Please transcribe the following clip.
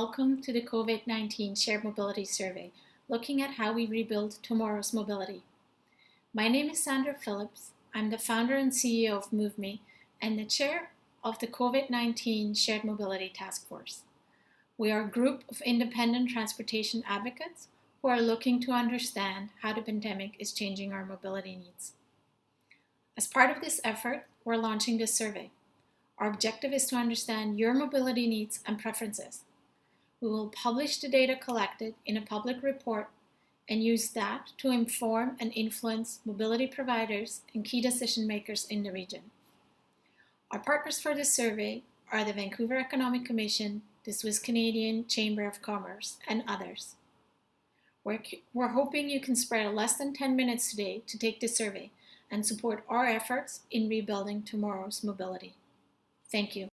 welcome to the Covid-19 Shared Mobility Survey, looking at how we rebuild tomorrow's mobility. My name is Sandra Phillips. I'm the founder and CEO of MoveMe and the chair of the Covid-19 Shared Mobility Taskforce. We are a group of independent transportation advocates who are looking to understand how the pandemic is changing our mobility needs. As part of this effort, we're launching this survey. Our objective is to understand your mobility needs and preferences. We will publish the data collected in a public report and use that to inform and influence mobility providers and key decision makers in the region. Our partners for this survey are the Vancouver Economic Commission, the Swiss Canadian Chamber of Commerce, and others. We're hoping you can spare less than 10 minutes today to take this survey and support our efforts in rebuilding tomorrow's mobility. Thank you.